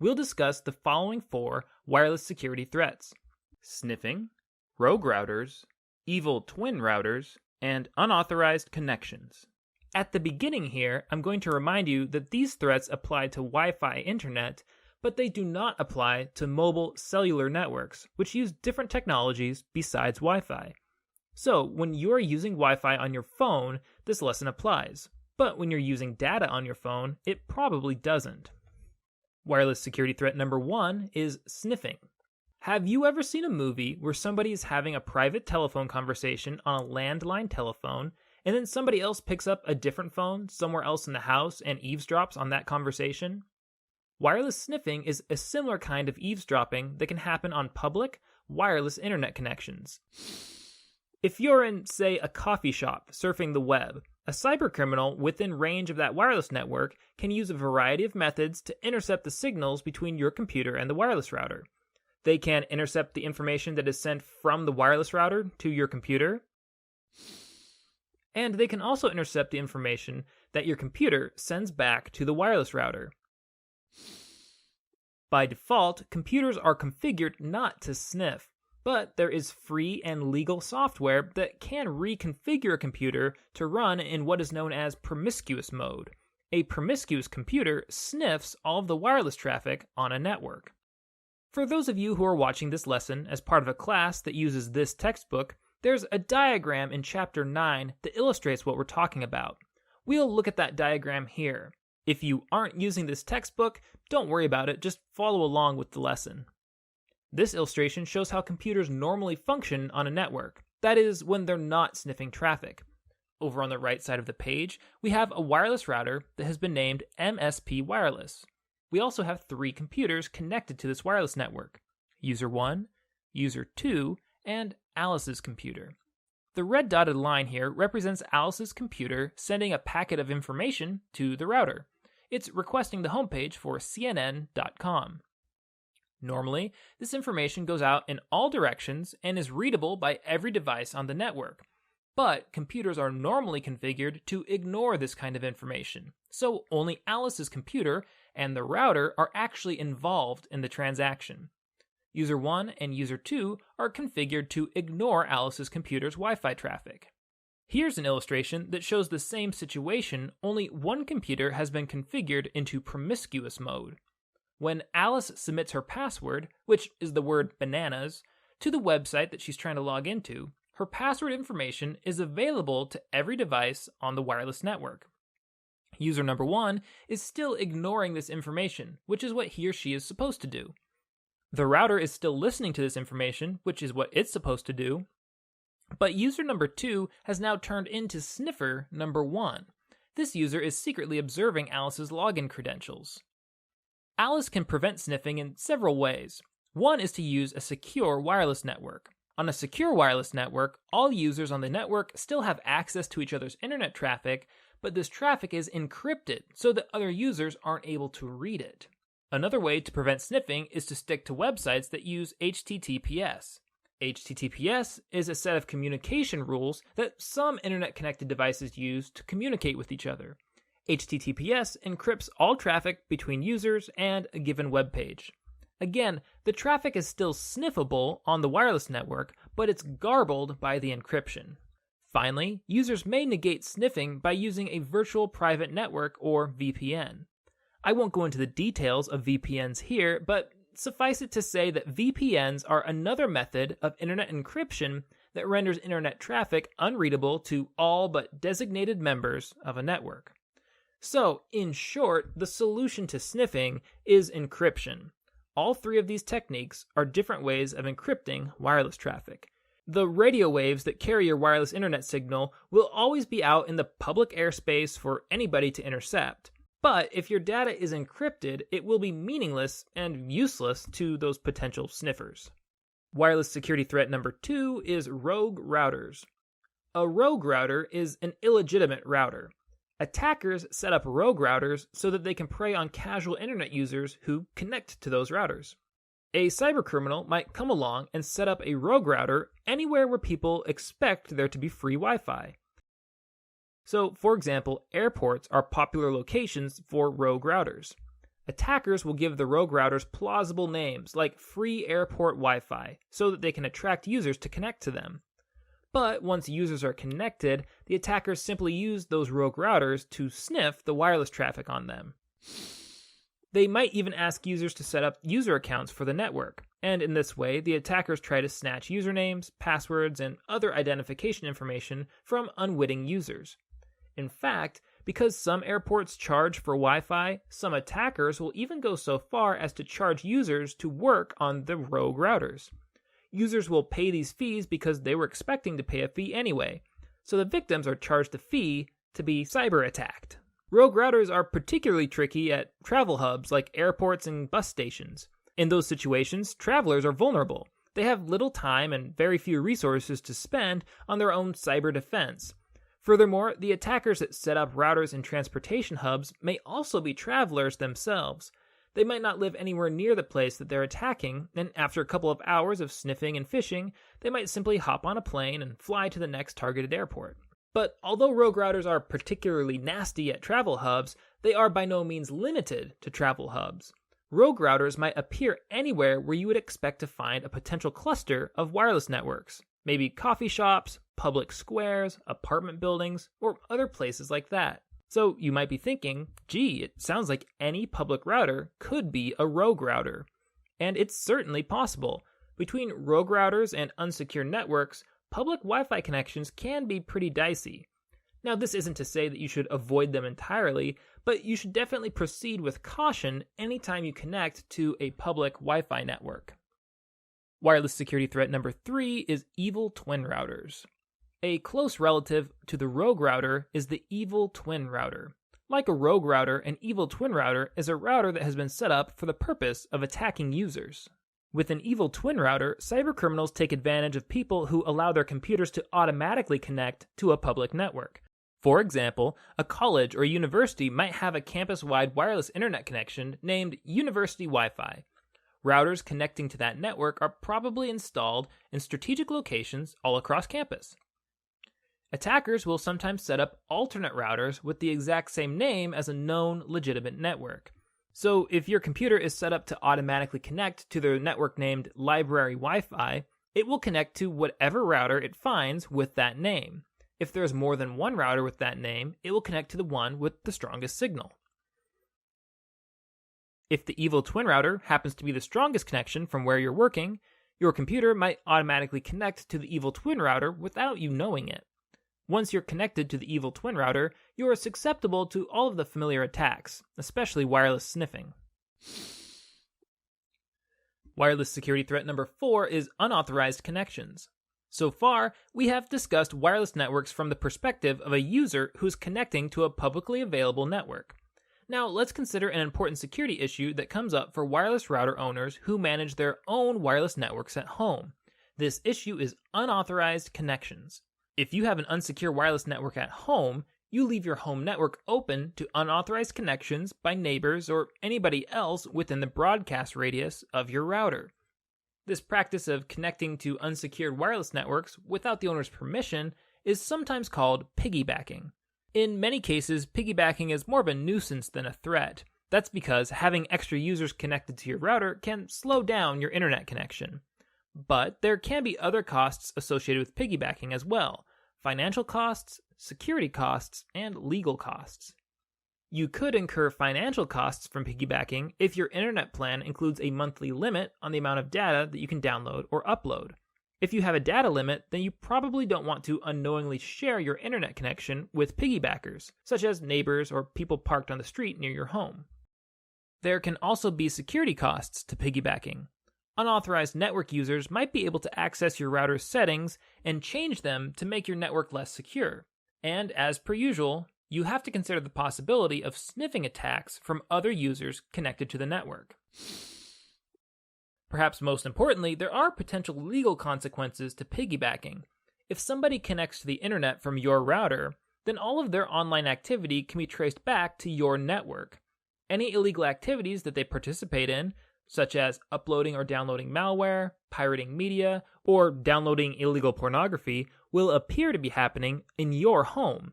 we'll discuss the following 4 wireless security threats: sniffing, rogue routers, evil twin routers, and unauthorized connections. At the beginning here, I'm going to remind you that these threats apply to Wi-Fi internet, but they do not apply to mobile cellular networks, which use different technologies besides Wi-Fi. So, when you're using Wi-Fi on your phone, this lesson applies. But when you're using data on your phone, it probably doesn't. Wireless security threat number 1 is sniffing. Have you ever seen a movie where somebody is having a private telephone conversation on a landline telephone, and then somebody else picks up a different phone somewhere else in the house and eavesdrops on that conversation? Wireless sniffing is a similar kind of eavesdropping that can happen on public, wireless internet connections. If you're in, say, a coffee shop surfing the web, a cybercriminal within range of that wireless network can use a variety of methods to intercept the signals between your computer and the wireless router. They can intercept the information that is sent from the wireless router to your computer, and they can also intercept the information that your computer sends back to the wireless router. By default, computers are configured not to sniff, but there is free and legal software that can reconfigure a computer to run in what is known as promiscuous mode. A promiscuous computer sniffs all of the wireless traffic on a network. For those of you who are watching this lesson as part of a class that uses this textbook, there's a diagram in Chapter 9 that illustrates what we're talking about. We'll look at that diagram here. If you aren't using this textbook, don't worry about it, just follow along with the lesson. This illustration shows how computers normally function on a network, that is, when they're not sniffing traffic. Over on the right side of the page, we have a wireless router that has been named MSP Wireless. We also have 3 computers connected to this wireless network: User 1, User 2, and Alice's computer. The red dotted line here represents Alice's computer sending a packet of information to the router. It's requesting the homepage for CNN.com. Normally, this information goes out in all directions and is readable by every device on the network. But computers are normally configured to ignore this kind of information, so only Alice's computer and the router are actually involved in the transaction. User 1 and User 2 are configured to ignore Alice's computer's Wi-Fi traffic. Here's an illustration that shows the same situation, only one computer has been configured into promiscuous mode. When Alice submits her password, which is the word bananas, to the website that she's trying to log into, her password information is available to every device on the wireless network. User number 1 is still ignoring this information, which is what he or she is supposed to do. The router is still listening to this information, which is what it's supposed to do, but user number 2 has now turned into sniffer number 1. This user is secretly observing Alice's login credentials. Alice can prevent sniffing in several ways. One is to use a secure wireless network. On a secure wireless network, all users on the network still have access to each other's internet traffic, but this traffic is encrypted so that other users aren't able to read it. Another way to prevent sniffing is to stick to websites that use HTTPS. HTTPS is a set of communication rules that some internet-connected devices use to communicate with each other. HTTPS encrypts all traffic between users and a given web page. Again, the traffic is still sniffable on the wireless network, but it's garbled by the encryption. Finally, users may negate sniffing by using a virtual private network or VPN. I won't go into the details of VPNs here, but suffice it to say that VPNs are another method of internet encryption that renders internet traffic unreadable to all but designated members of a network. So, in short, the solution to sniffing is encryption. All 3 of these techniques are different ways of encrypting wireless traffic. The radio waves that carry your wireless internet signal will always be out in the public airspace for anybody to intercept. But if your data is encrypted, it will be meaningless and useless to those potential sniffers. Wireless security threat number 2 is rogue routers. A rogue router is an illegitimate router. Attackers set up rogue routers so that they can prey on casual internet users who connect to those routers. A cybercriminal might come along and set up a rogue router anywhere where people expect there to be free Wi-Fi. So, for example, airports are popular locations for rogue routers. Attackers will give the rogue routers plausible names like free airport Wi-Fi so that they can attract users to connect to them. But once users are connected, the attackers simply use those rogue routers to sniff the wireless traffic on them. They might even ask users to set up user accounts for the network, and in this way, the attackers try to snatch usernames, passwords, and other identification information from unwitting users. In fact, because some airports charge for Wi-Fi, some attackers will even go so far as to charge users to work on the rogue routers. Users will pay these fees because they were expecting to pay a fee anyway, so the victims are charged a fee to be cyber attacked. Rogue routers are particularly tricky at travel hubs like airports and bus stations. In those situations, travelers are vulnerable. They have little time and very few resources to spend on their own cyber defense. Furthermore, the attackers that set up routers in transportation hubs may also be travelers themselves. They might not live anywhere near the place that they're attacking, and after a couple of hours of sniffing and fishing, they might simply hop on a plane and fly to the next targeted airport. But although rogue routers are particularly nasty at travel hubs, they are by no means limited to travel hubs. Rogue routers might appear anywhere where you would expect to find a potential cluster of wireless networks. Maybe coffee shops, public squares, apartment buildings, or other places like that. So you might be thinking, gee, it sounds like any public router could be a rogue router. And it's certainly possible. Between rogue routers and unsecure networks, public Wi-Fi connections can be pretty dicey. Now, this isn't to say that you should avoid them entirely, but you should definitely proceed with caution anytime you connect to a public Wi-Fi network. Wireless security threat number 3 is evil twin routers. A close relative to the rogue router is the evil twin router. Like a rogue router, an evil twin router is a router that has been set up for the purpose of attacking users. With an evil twin router, cybercriminals take advantage of people who allow their computers to automatically connect to a public network. For example, a college or university might have a campus-wide wireless internet connection named University Wi-Fi. Routers connecting to that network are probably installed in strategic locations all across campus. Attackers will sometimes set up alternate routers with the exact same name as a known legitimate network. So if your computer is set up to automatically connect to the network named Library Wi-Fi, it will connect to whatever router it finds with that name. If there's more than one router with that name, it will connect to the one with the strongest signal. If the evil twin router happens to be the strongest connection from where you're working, your computer might automatically connect to the evil twin router without you knowing it. Once you're connected to the evil twin router, you are susceptible to all of the familiar attacks, especially wireless sniffing. Wireless security threat number 4 is unauthorized connections. So far, we have discussed wireless networks from the perspective of a user who's connecting to a publicly available network. Now, let's consider an important security issue that comes up for wireless router owners who manage their own wireless networks at home. This issue is unauthorized connections. If you have an unsecure wireless network at home, you leave your home network open to unauthorized connections by neighbors or anybody else within the broadcast radius of your router. This practice of connecting to unsecured wireless networks without the owner's permission is sometimes called piggybacking. In many cases, piggybacking is more of a nuisance than a threat. That's because having extra users connected to your router can slow down your internet connection. But there can be other costs associated with piggybacking as well: financial costs, security costs, and legal costs. You could incur financial costs from piggybacking if your internet plan includes a monthly limit on the amount of data that you can download or upload. If you have a data limit, then you probably don't want to unknowingly share your internet connection with piggybackers, such as neighbors or people parked on the street near your home. There can also be security costs to piggybacking. Unauthorized network users might be able to access your router's settings and change them to make your network less secure. And as per usual, you have to consider the possibility of sniffing attacks from other users connected to the network. Perhaps most importantly, there are potential legal consequences to piggybacking. If somebody connects to the internet from your router, then all of their online activity can be traced back to your network. Any illegal activities that they participate in, such as uploading or downloading malware, pirating media, or downloading illegal pornography, will appear to be happening in your home.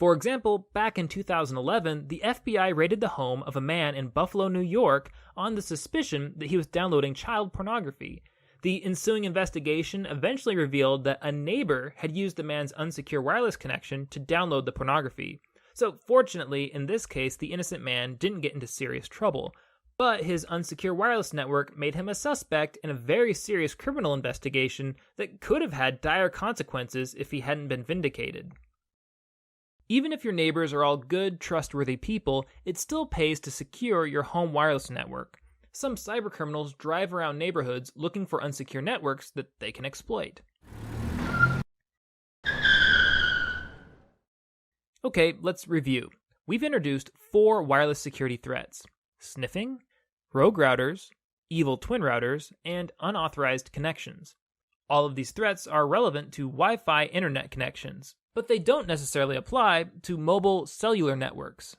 For example, back in 2011, the FBI raided the home of a man in Buffalo, New York on the suspicion that he was downloading child pornography. The ensuing investigation eventually revealed that a neighbor had used the man's unsecure wireless connection to download the pornography. So fortunately, in this case, the innocent man didn't get into serious trouble. But his unsecure wireless network made him a suspect in a very serious criminal investigation that could have had dire consequences if he hadn't been vindicated. Even if your neighbors are all good, trustworthy people, it still pays to secure your home wireless network. Some cybercriminals drive around neighborhoods looking for unsecure networks that they can exploit. Okay, let's review. We've introduced 4 wireless security threats: sniffing, rogue routers, evil twin routers, and unauthorized connections. All of these threats are relevant to Wi-Fi internet connections, but they don't necessarily apply to mobile cellular networks.